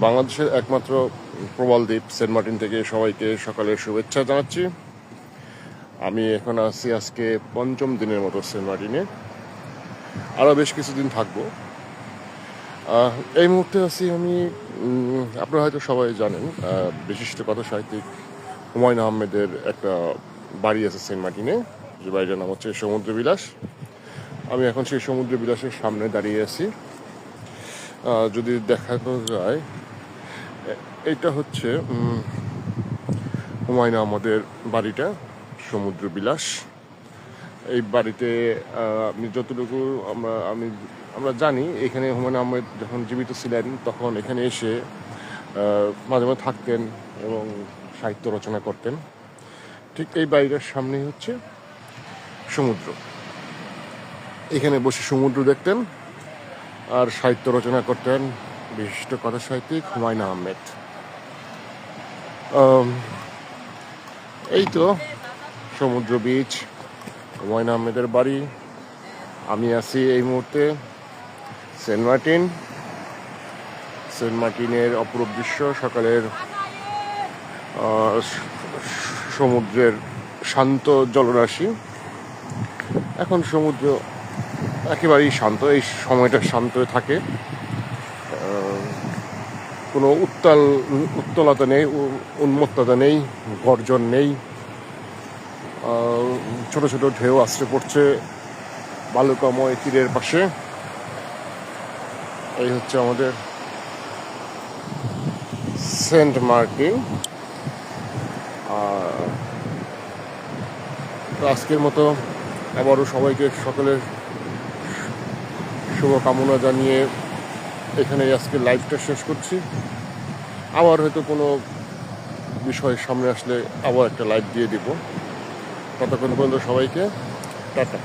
বাংলাদেশের একমাত্র প্রবাল দ্বীপ সেন্ট মার্টিন থেকে সবাইকে সকালের শুভেচ্ছা জানাচ্ছি। আমি এখন আছি আজকে ৫ম দিনের মতো সেন্ট মার্টিনে, আরও বেশ কিছুদিন থাকবো। এই মুহূর্তে আছি আমি, আপনারা হয়তো সবাই জানেন, বিশিষ্ট কথা সাহিত্যিক হুমায়ুন আহমেদের একটা বাড়ি আছে সেন্ট মার্টিনে, যে বাড়িটার নাম হচ্ছে সমুদ্র বিলাস। আমি এখন সেই সমুদ্র বিলাসের সামনে দাঁড়িয়ে আছি। যদি দেখানো যায়, এইটা হচ্ছে হুমায়ুন আহমেদের বাড়িটা, সমুদ্র বিলাস। এই বাড়িতে আমি যতটুকু আমরা জানি, এখানে হুমায়ুন আহমেদ যখন জীবিত ছিলেন তখন এখানে এসে মাঝে মাঝে থাকতেন এবং সাহিত্য রচনা করতেন। ঠিক এই বাড়িটার সামনেই হচ্ছে সমুদ্র। এখানে বসে সমুদ্র দেখতেন আর সাহিত্য রচনা করতেন বিশিষ্ট কথা সাহিত্যিক হুমায়ুন আহমেদ। এই তো সমুদ্র বিচ, হুমায়ুন আহমেদের বাড়ি। আমি আছি এই মুহূর্তে সেন্ট মার্টিনের অপরূপ দৃশ্য, সকালের সমুদ্রের শান্ত জলরাশি। এখন সমুদ্র একেবারেই শান্ত, এই সময়টা শান্ত থাকে, কোনো উত্তলতা নেই, উন্মত্ততা নেই, গর্জন নেই। ছোট ছোট ঢেউ আছড়ে পড়ছে বালুকাময় তীরের পাশে। এই হচ্ছে আমাদের সেন্ট মার্টিন। আজকের মতো আবারও সবাইকে সকলের শুভকামনা জানিয়ে এখানে আজকে লাইভটা শেষ করছি। আবার হয়তো কোনো বিষয়ের সামনে আসলে আবার একটা লাইভ দিয়ে দিব। ততক্ষণ পর্যন্ত সবাইকে টাটা।